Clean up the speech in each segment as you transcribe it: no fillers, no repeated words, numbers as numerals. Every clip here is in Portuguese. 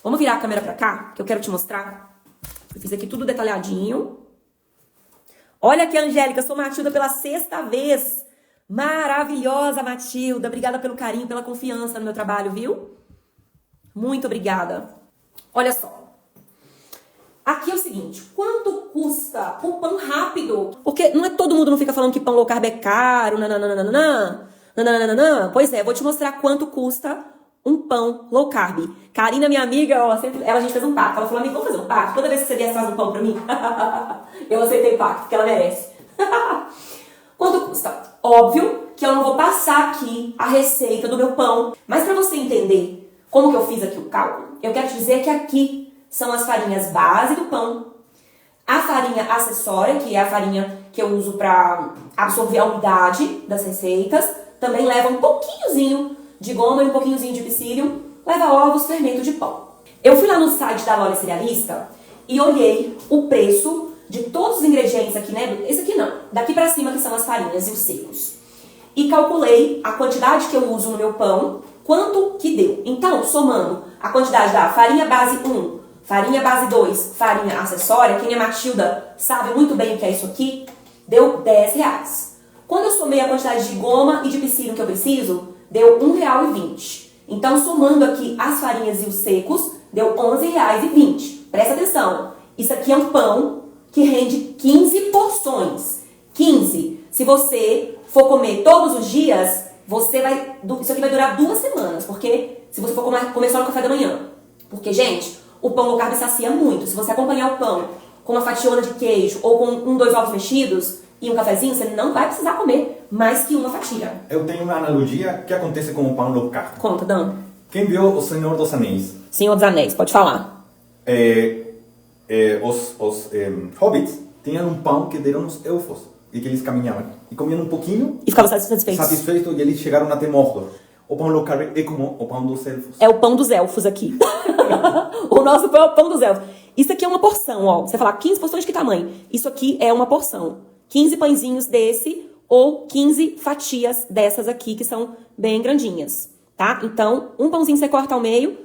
Vamos virar a câmera pra cá, que eu quero te mostrar. Eu fiz aqui tudo detalhadinho. Olha aqui, Angélica, sou Matilda pela 6ª vez. Maravilhosa, Matilda. Obrigada pelo carinho, pela confiança no meu trabalho, viu? Muito obrigada. Olha só. Aqui é o seguinte, quanto custa o pão rápido? Porque não é todo mundo não fica falando que pão low carb é caro, nananana. Pois é, vou te mostrar quanto custa um pão low carb. Karina, minha amiga, ó, sempre, a gente fez um pacto. Ela falou, amiga, vamos fazer um pacto? Toda vez que você vier, você faz um pão pra mim? Eu aceitei o pacto, porque ela merece. Quanto custa? Óbvio que eu não vou passar aqui a receita do meu pão. Mas pra você entender como que eu fiz aqui o cálculo, eu quero te dizer que aqui são as farinhas base do pão, a farinha acessória, que é a farinha que eu uso para absorver a umidade das receitas, também leva um pouquinhozinho de goma e um pouquinhozinho de psyllium, leva ovos, fermento de pão. Eu fui lá no site da Loja Cerealista e olhei o preço de todos os ingredientes aqui, né? Esse aqui não, daqui para cima que são as farinhas e os secos. E calculei a quantidade que eu uso no meu pão, quanto que deu. Então, somando a quantidade da farinha base 1, farinha base 2, farinha acessória, quem é Matilda sabe muito bem o que é isso aqui, deu R$10. Quando eu somei a quantidade de goma e de psyllium que eu preciso, deu R$1,20. Então, somando aqui as farinhas e os secos, deu R$11,20. Presta atenção, isso aqui é um pão que rende 15 porções. 15. Se você for comer todos os dias, isso aqui vai durar 2 semanas, porque se você for comer só no café da manhã. Porque, gente, o pão low carb sacia muito. Se você acompanhar o pão com uma fationa de queijo ou com 2 ovos mexidos e um cafezinho, você não vai precisar comer mais que uma fatia. Eu tenho uma analogia que acontece com o pão low carb. Conta, Dan. Quem viu O Senhor dos Anéis? Senhor dos Anéis, pode falar. Os hobbits tinham um pão que deram os elfos e que eles caminhavam. E comiam um pouquinho e ficavam satisfeitos. E eles chegaram até Mordor. O pão low carb é como o pão dos elfos. É o pão dos elfos aqui. O nosso pão é o pão dos elfos. Isso aqui é uma porção, ó. Você falar 15 porções de que tamanho? Isso aqui é uma porção. 15 pãezinhos desse ou 15 fatias dessas aqui, que são bem grandinhas, tá? Então, um pãozinho você corta ao meio,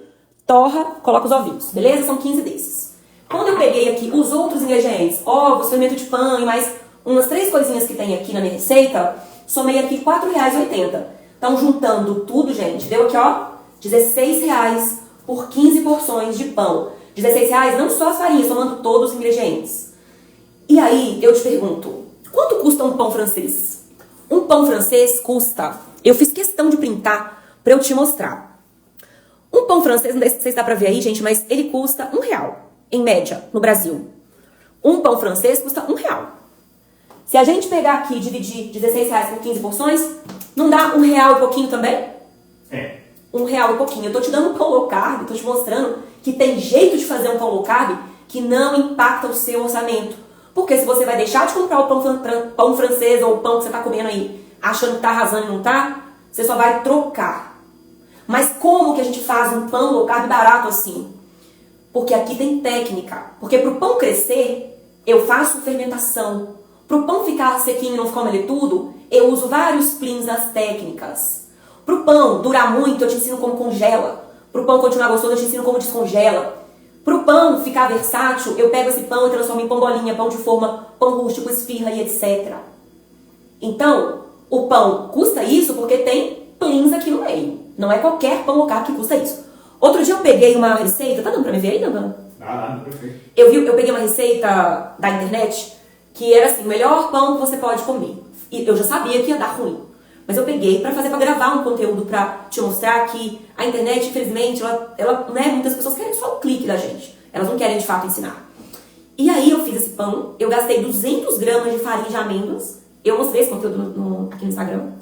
torra, coloca os ovinhos, beleza? São 15 desses. Quando eu peguei aqui os outros ingredientes, ovos, fermento de pão e mais umas 3 coisinhas que tem aqui na minha receita, somei aqui R$4,80. Então, juntando tudo, gente, deu aqui, ó, R$16 por 15 porções de pão. R$16 não só as farinhas, somando todos os ingredientes. E aí, eu te pergunto, quanto custa um pão francês? Um pão francês custa, eu fiz questão de printar pra eu te mostrar. Um pão francês, não sei se dá pra ver aí, gente, mas ele custa R$1, em média, no Brasil. Um pão francês custa R$1. Se a gente pegar aqui e dividir R$16 por 15 porções, não dá R$1 e pouquinho também? É. R$1 e pouquinho. Eu tô te dando um pão low carb, tô te mostrando que tem jeito de fazer um pão low carb que não impacta o seu orçamento. Porque se você vai deixar de comprar o pão francês ou o pão que você tá comendo aí, achando que tá arrasando e não tá, você só vai trocar. Mas como que a gente faz um pão low carb barato assim? Porque aqui tem técnica. Porque pro pão crescer, eu faço fermentação. Pro pão ficar sequinho e não ficar meletudo, eu uso vários plins das técnicas. Pro pão durar muito, eu te ensino como congela. Pro pão continuar gostoso, eu te ensino como descongela. Pro pão ficar versátil, eu pego esse pão e transformo em pão bolinha, pão de forma, pão rústico, esfirra e etc. Então, o pão custa isso porque tem plins aqui no meio. Não é qualquer pão low carb que custa isso. Outro dia eu peguei uma receita, tá dando pra me ver aí, Nandana? Perfeito. Eu peguei uma receita da internet que era assim, o melhor pão que você pode comer. E eu já sabia que ia dar ruim. Mas eu peguei pra gravar um conteúdo pra te mostrar que a internet, infelizmente, né, muitas pessoas querem só o clique da gente. Elas não querem de fato ensinar. E aí eu fiz esse pão, eu gastei 200 gramas de farinha de amêndoas. Eu mostrei esse conteúdo aqui no Instagram.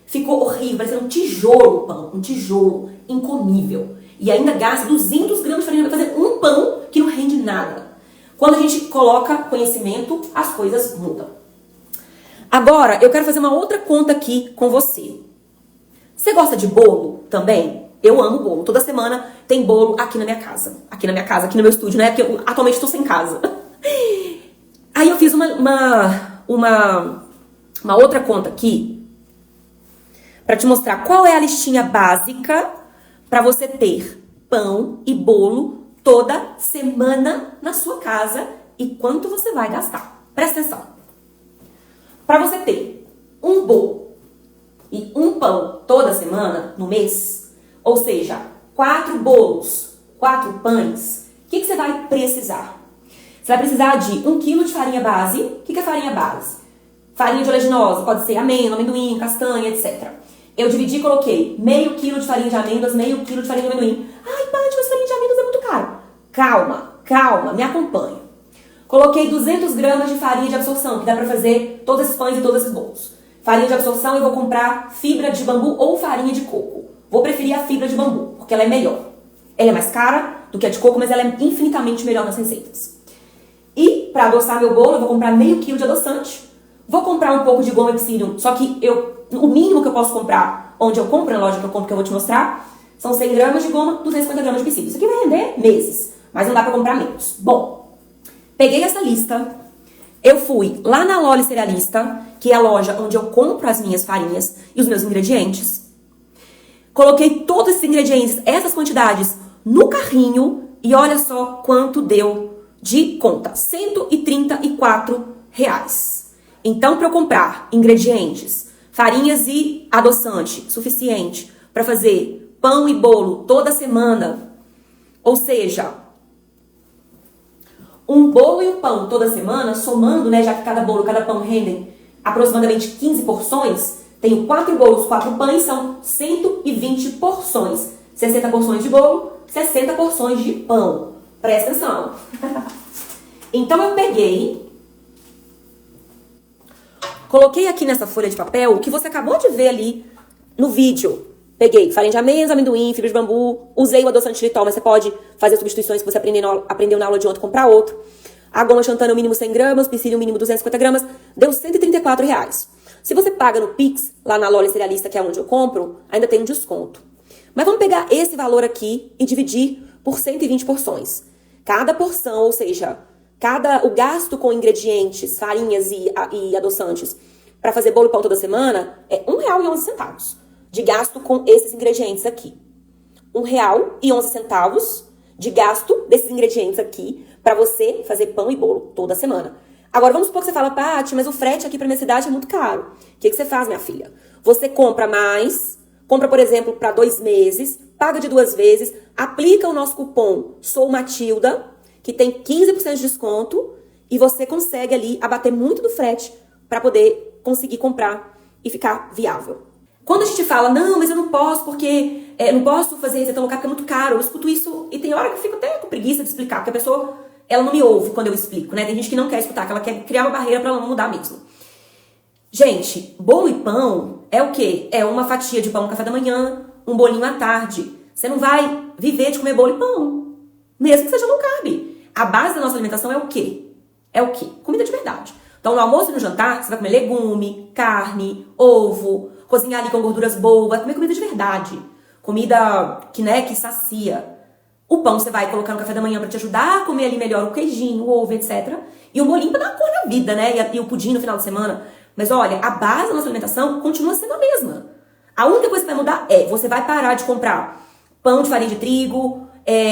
Ficou horrível, parecia um tijolo o pão, um tijolo incomível. E ainda gasta 200 gramas de farinha pra fazer um pão que não rende nada. Quando a gente coloca conhecimento, as coisas mudam. Agora, eu quero fazer uma outra conta aqui com você. Você gosta de bolo também? Eu amo bolo. Toda semana tem bolo aqui na minha casa. Aqui no meu estúdio, né? Porque eu atualmente estou sem casa. Aí eu fiz uma outra conta aqui para te mostrar qual é a listinha básica para você ter pão e bolo toda semana na sua casa e quanto você vai gastar. Presta atenção. Para você ter um bolo e um pão toda semana no mês, ou seja, 4 bolos, 4 pães, o que você vai precisar? Você vai precisar de 1 kg de farinha base. O que é farinha base? Farinha de oleaginosa, pode ser amêndoa, amendoim, castanha, etc. Eu dividi e coloquei meio quilo de farinha de amêndoas, meio quilo de farinha de amendoim. Ai, Paty, mas farinha de amêndoas é muito caro. Calma, me acompanha. Coloquei 200 gramas de farinha de absorção, que dá pra fazer todos esses pães e todos esses bolos. Farinha de absorção, eu vou comprar fibra de bambu ou farinha de coco. Vou preferir a fibra de bambu, porque ela é melhor. Ela é mais cara do que a de coco, mas ela é infinitamente melhor nas receitas. E, para adoçar meu bolo, eu vou comprar meio quilo de adoçante. Vou comprar um pouco de goma Epsilon, só que o mínimo que eu posso comprar, onde eu compro na loja que eu compro, que eu vou te mostrar, são 100 gramas de goma, 250 gramas de Epsilon. Isso aqui vai render meses, mas não dá pra comprar menos. Bom, peguei essa lista, eu fui lá na Loli Cerealista, que é a loja onde eu compro as minhas farinhas e os meus ingredientes. Coloquei todos esses ingredientes, essas quantidades, no carrinho e olha só quanto deu de conta. R$134. Então, para eu comprar ingredientes, farinhas e adoçante suficiente para fazer pão e bolo toda semana, ou seja, um bolo e um pão toda semana, somando, né, já que cada bolo, cada pão rendem aproximadamente 15 porções, tenho 4 bolos, 4 pães, são 120 porções. 60 porções de bolo, 60 porções de pão. Presta atenção. Então eu peguei, coloquei aqui nessa folha de papel o que você acabou de ver ali no vídeo. Peguei farinha de amêndoas, amendoim, fibra de bambu, usei o adoçante xilitol, mas você pode fazer substituições que você aprendeu na aula de ontem, comprar outro. A goma xantana, o mínimo 100 gramas, psyllium, o mínimo 250 gramas, deu R$134. Se você paga no Pix, lá na Loli Cerealista, que é onde eu compro, ainda tem um desconto. Mas vamos pegar esse valor aqui e dividir por 120 porções. Cada porção, ou seja, o gasto com ingredientes, farinhas e adoçantes para fazer bolo e pão toda semana é R$1,11 de gasto com esses ingredientes aqui. R$1,11 de gasto desses ingredientes aqui para você fazer pão e bolo toda semana. Agora, vamos supor que você fala, Paty, mas o frete aqui para minha cidade é muito caro. O que você faz, minha filha? Você compra mais, compra, por exemplo, para 2 meses, paga de 2 vezes, aplica o nosso cupom SOUMATILDA, que tem 15% de desconto, e você consegue ali abater muito do frete para poder conseguir comprar e ficar viável. Quando a gente fala, não, mas eu não posso porque não posso fazer receita local porque é muito caro, eu escuto isso e tem hora que eu fico até com preguiça de explicar, porque a pessoa, ela não me ouve quando eu explico, né? Tem gente que não quer escutar, que ela quer criar uma barreira para ela não mudar mesmo. Gente, bolo e pão é o quê? É uma fatia de pão no café da manhã, um bolinho à tarde. Você não vai viver de comer bolo e pão, mesmo que seja low carb. A base da nossa alimentação é o quê? Comida de verdade. Então, no almoço e no jantar, você vai comer legume, carne, ovo, cozinhar ali com gorduras boas, vai comer comida de verdade. Comida que sacia. O pão você vai colocar no café da manhã para te ajudar a comer ali melhor o queijinho, o ovo, etc. E o bolinho para dar uma cor na vida, né? E o pudim no final de semana. Mas olha, a base da nossa alimentação continua sendo a mesma. A única coisa que vai mudar você vai parar de comprar pão de farinha de trigo,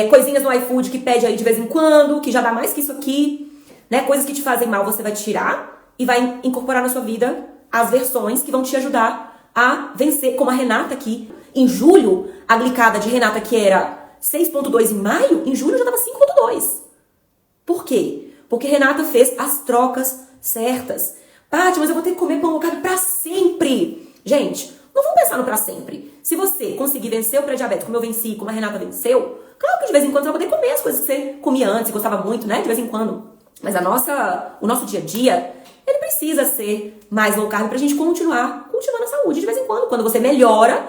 coisinhas no iFood que pede aí de vez em quando, que já dá mais que isso aqui, né? Coisas que te fazem mal você vai tirar e vai incorporar na sua vida as versões que vão te ajudar a vencer, como a Renata aqui. Em julho, a glicada de Renata, que era 6,2 em maio, em julho já estava 5,2. Por quê? Porque Renata fez as trocas certas. Paty, mas eu vou ter que comer pão low carb pra sempre. Gente, não vamos pensar no pra sempre. Se você conseguir vencer o pré-diabetes, como eu venci, como a Renata venceu, claro que de vez em quando você vai poder comer as coisas que você comia antes e gostava muito, né? De vez em quando. Mas o nosso dia a dia, ele precisa ser mais low carb pra gente continuar cultivando a saúde de vez em quando. Quando você melhora,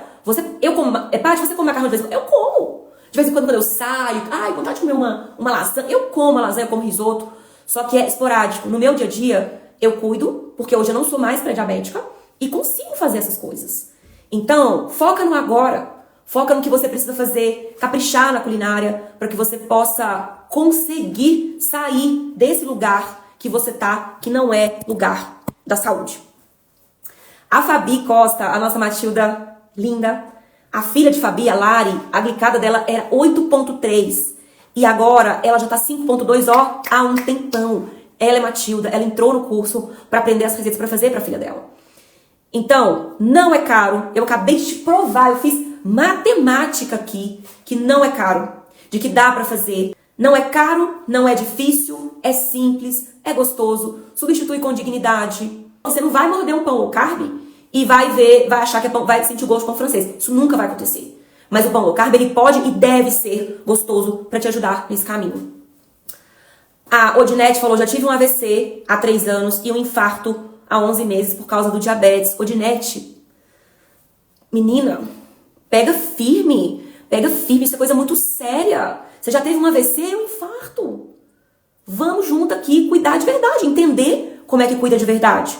Paty, você come macarrão de vez em quando? Eu como. De vez em quando eu saio, vontade de comer uma lasanha, eu como a lasanha, eu como risoto. Só que é esporádico. No meu dia a dia, eu cuido, porque hoje eu não sou mais pré-diabética e consigo fazer essas coisas. Então, foca no agora. Foca no que você precisa fazer, caprichar na culinária, para que você possa conseguir sair desse lugar que você tá, que não é lugar da saúde. A Fabi Costa, a nossa Matilda linda, a filha de Fabi, a Lari, a glicada dela era 8,3. E agora ela já tá 5.2, ó, há um tempão. Ela é Matilda, ela entrou no curso pra aprender as receitas pra fazer pra filha dela. Então, não é caro. Eu acabei de te provar, eu fiz matemática aqui, que não é caro, de que dá pra fazer. Não é caro, não é difícil, é simples, é gostoso, substitui com dignidade. Você não vai morder um pão low carb e vai achar que é pão, vai sentir o gosto de pão francês. Isso nunca vai acontecer. Mas o pão low carb, ele pode e deve ser gostoso pra te ajudar nesse caminho. A Odinete falou, já tive um AVC há 3 anos e um infarto há 11 meses por causa do diabetes. Odinete, menina, pega firme, isso é coisa muito séria. Você já teve um AVC e um infarto. Vamos junto aqui cuidar de verdade, entender como é que cuida de verdade.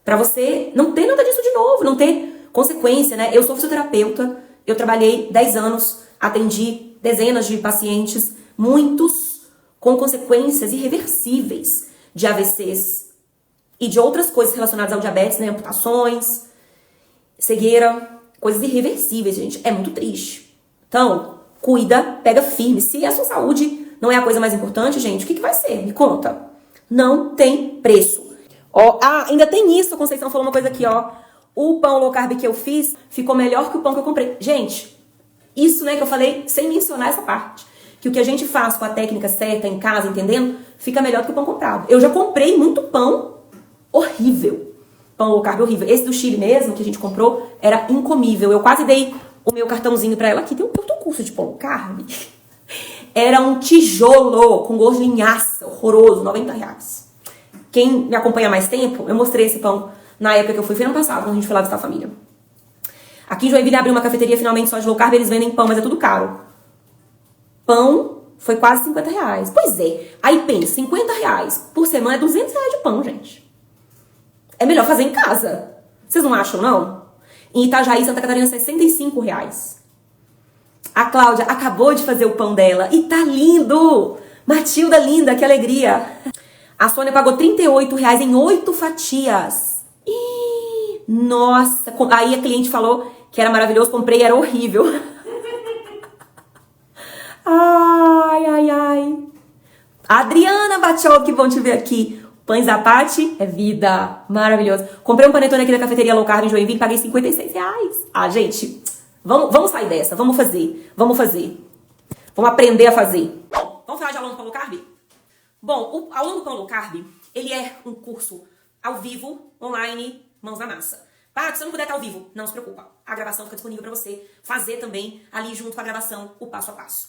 Pra você não ter nada disso de novo, não ter consequência, né? Eu sou fisioterapeuta, eu trabalhei 10 anos, atendi dezenas de pacientes, muitos com consequências irreversíveis de AVCs e de outras coisas relacionadas ao diabetes, né? Amputações, cegueira, coisas irreversíveis, gente. É muito triste. Então, cuida, pega firme. Se a sua saúde não é a coisa mais importante, gente, o que vai ser? Me conta. Não tem preço. Ó, ainda tem isso, a Conceição falou uma coisa aqui, ó. O pão low carb que eu fiz ficou melhor que o pão que eu comprei. Gente, isso, né, que eu falei sem mencionar essa parte. Que o que a gente faz com a técnica certa em casa, entendendo, fica melhor do que o pão comprado. Eu já comprei muito pão horrível. Pão low carb horrível. Esse do Chile mesmo, que a gente comprou, era incomível. Eu quase dei o meu cartãozinho pra ela aqui. Eu tenho um curso de pão low carb. Era um tijolo com gosto de linhaça, horroroso, R$90. Quem me acompanha há mais tempo, eu mostrei esse pão na época que eu fui ano passado, quando a gente foi lá visitar a família. Aqui em Joinville abriu uma cafeteria finalmente só de low carb, eles vendem pão, mas é tudo caro. Pão foi quase R$50. Pois é. Aí pensa, R$50 por semana é R$200 de pão, gente. É melhor fazer em casa. Vocês não acham, não? Em Itajaí, Santa Catarina, R$65. A Cláudia acabou de fazer o pão dela e tá lindo! Matilda linda, que alegria! A Sônia pagou R$38 em 8 fatias. Ih, nossa! Aí a cliente falou que era maravilhoso, comprei e era horrível. Ai, ai, ai. Adriana Bachol, que bom te ver aqui. Pães da Pati é vida. Maravilhoso. Comprei um panetone aqui da cafeteria low carb em Joinville, paguei R$56. Ah, gente, vamos sair dessa. Vamos fazer. Vamos aprender a fazer. Bom, vamos falar de aulão do pão low carb? Bom, o aulão do pão low carb, ele é um curso ao vivo, online, mãos na massa. Pá, se você não puder estar ao vivo, não se preocupa. A gravação fica disponível para você fazer também ali junto com a gravação, o passo a passo.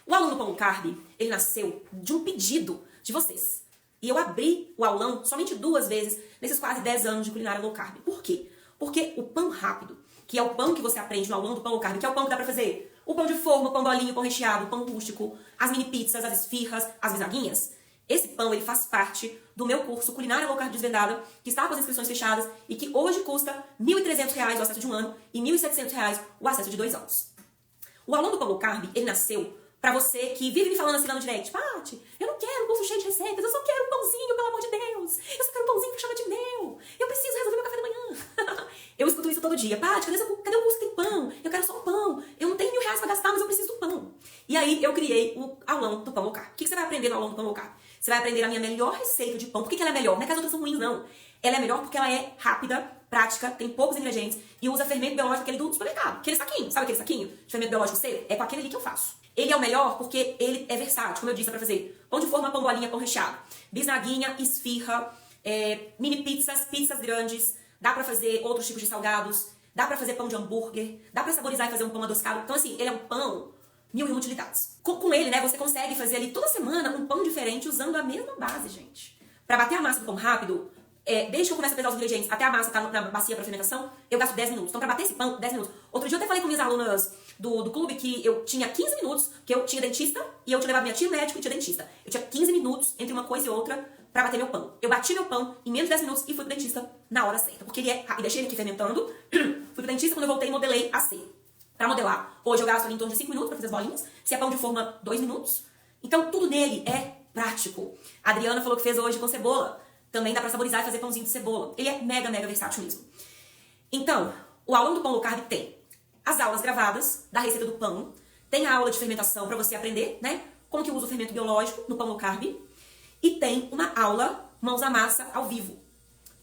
O aulão do pão low carb, ele nasceu de um pedido de vocês. E eu abri o aulão somente 2 vezes nesses quase 10 anos de culinária low carb. Por quê? Porque o pão rápido, que é o pão que você aprende no aulão do pão low carb, que é o pão que dá pra fazer o pão de forma, o pão bolinho, o pão recheado, o pão rústico, as mini pizzas, as esfirras, as bisaguinhas. Esse pão, ele faz parte do meu curso Culinária Low Carb Desvendada, que está com as inscrições fechadas e que hoje custa R$1.300 o acesso de 1 ano e R$1.700 o acesso de 2 anos. O aulão do pão low carb, ele nasceu pra você que vive me falando assim lá no direct, Paty, eu não quero um curso cheio de receitas, eu só quero um pãozinho, pelo amor de Deus. Eu só quero um pãozinho que chama de meu. Eu preciso resolver meu café da manhã. Eu escuto isso todo dia. Paty, cadê o curso que tem pão? Eu quero só um pão. Eu não tenho R$1.000 pra gastar, mas eu preciso do pão. E aí eu criei o aulão do pão low carb. O que você vai aprender no aulão do pão low carb? Você vai aprender a minha melhor receita de pão. Por que ela é melhor? Não é que as outras são ruins, não. Ela é melhor porque ela é rápida, prática, tem poucos ingredientes e usa fermento biológico, aquele do supermercado. Aquele saquinho, sabe aquele saquinho de fermento biológico seco? É com aquele ali que eu faço. Ele é o melhor porque ele é versátil, como eu disse, dá pra fazer pão de forma, pão bolinha, pão recheado, bisnaguinha, esfirra, mini pizzas, pizzas grandes, dá pra fazer outros tipos de salgados, dá pra fazer pão de hambúrguer, dá pra saborizar e fazer um pão adocicado. Então assim, ele é um pão 1001 utilidades. Com ele, né, você consegue fazer ali toda semana um pão diferente usando a mesma base, gente. Pra bater a massa do pão rápido, desde que eu começo a pesar os ingredientes até a massa tá na bacia pra fermentação, eu gasto 10 minutos. Então pra bater esse pão, 10 minutos. Outro dia eu até falei com minhas alunas do clube que eu tinha 15 minutos, que eu tinha dentista e eu tinha levado minha tia no médico e tinha dentista. Eu tinha 15 minutos entre uma coisa e outra pra bater meu pão. Eu bati meu pão em menos de 10 minutos e fui pro dentista na hora certa. Porque ele é rápido. Deixei ele aqui fermentando, fui pro dentista, quando eu voltei modelei assim. Pra modelar, hoje eu gasto ali em torno de 5 minutos pra fazer as bolinhas. Se é pão de forma, 2 minutos. Então tudo nele é prático. A Adriana falou que fez hoje com cebola. Também dá pra saborizar e fazer pãozinho de cebola. Ele é mega, mega versátil mesmo. Então, o aulão do pão low carb tem as aulas gravadas da receita do pão. Tem a aula de fermentação pra você aprender, né? como que eu uso o fermento biológico no pão low carb. E tem uma aula Mãos à Massa ao vivo.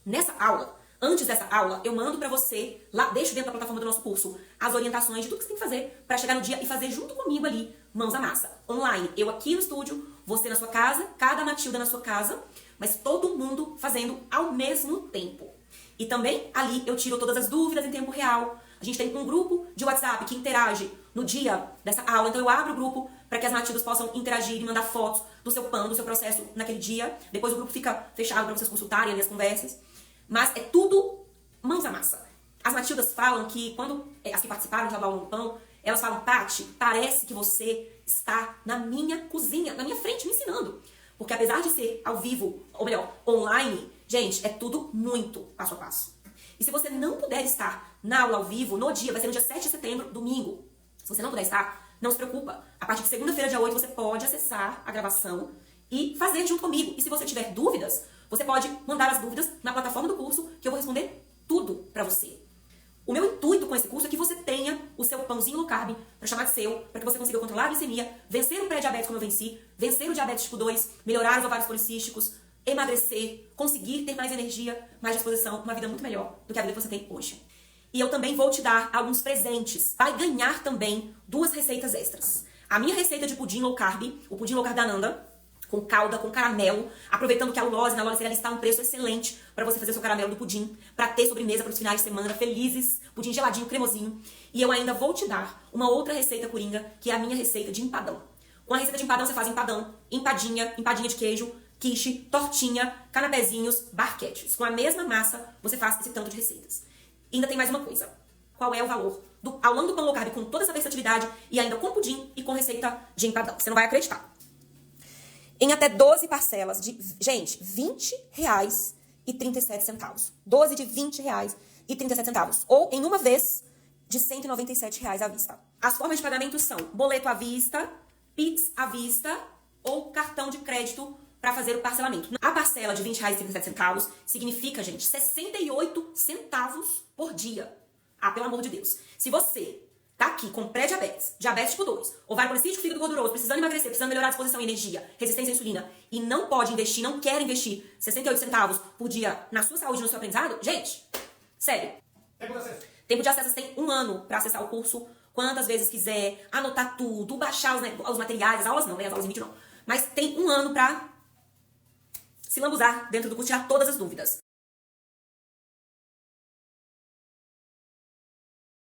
Nessa aula, antes dessa aula, eu mando pra você, lá, deixo dentro da plataforma do nosso curso, as orientações de tudo que você tem que fazer pra chegar no dia e fazer junto comigo ali, Mãos à Massa. Online, eu aqui no estúdio, você na sua casa, cada Matilda na sua casa, mas todo mundo fazendo ao mesmo tempo. E também ali eu tiro todas as dúvidas em tempo real. A gente tem um grupo de WhatsApp que interage no dia dessa aula. Então eu abro o grupo para que as Matildas possam interagir e mandar fotos do seu pão, do seu processo naquele dia. Depois o grupo fica fechado para vocês consultarem ali as conversas. Mas é tudo mãos à massa. As Matildas falam que quando as que participaram de Aula do Pão, elas falam: Paty, parece que você está na minha cozinha, na minha frente, me ensinando. Porque apesar de ser ao vivo, ou melhor, online, gente, é tudo muito passo a passo. E se você não puder estar na aula ao vivo, no dia, vai ser no dia 7 de setembro, domingo. Se você não puder estar, não se preocupa. A partir de segunda-feira, dia 8, você pode acessar a gravação e fazer junto comigo. E se você tiver dúvidas, você pode mandar as dúvidas na plataforma do curso, que eu vou responder tudo pra você. O meu intuito com esse curso é que você tenha o seu pãozinho low carb para chamar de seu, para que você consiga controlar a glicemia, vencer o pré-diabetes como eu venci, vencer o diabetes tipo 2, melhorar os ovários policísticos, emagrecer, conseguir ter mais energia, mais disposição, uma vida muito melhor do que a vida que você tem hoje. E eu também vou te dar alguns presentes. Vai ganhar também 2 receitas extras. A minha receita de pudim low carb, o pudim low carb da Nanda, com calda, com caramelo, aproveitando que a Lulose na loja cereal está um preço excelente para você fazer seu caramelo do pudim, para ter sobremesa para os finais de semana felizes, pudim geladinho, cremosinho. E eu ainda vou te dar uma outra receita coringa, que é a minha receita de empadão. Com a receita de empadão você faz empadão, empadinha de queijo, quiche, tortinha, canapézinhos, barquetes. Com a mesma massa você faz esse tanto de receitas. E ainda tem mais uma coisa. Qual é o valor do aulão do pão low carb com toda essa versatilidade e ainda com pudim e com receita de empadão? Você não vai acreditar. Em até 12 parcelas de, gente, R$20,37. 12 de R$20,37. Ou em uma vez de R$197 à vista. As formas de pagamento são boleto à vista, Pix à vista ou cartão de crédito para fazer o parcelamento. A parcela de R$20,37 significa, gente, 68 centavos por dia. Ah, pelo amor de Deus. Se você tá aqui com pré-diabetes, diabetes tipo 2, ovário policístico, fígado gorduroso, precisando emagrecer, precisando melhorar a disposição e energia, resistência à insulina, e não pode investir, não quer investir 68 centavos por dia na sua saúde, no seu aprendizado, gente, sério. Tempo de acesso. Tempo de acesso, você tem 1 ano para acessar o curso, quantas vezes quiser, anotar tudo, baixar os materiais, as aulas não, né, as aulas em vídeo não. Mas tem 1 ano para se lambuzar dentro do curso, tirar todas as dúvidas.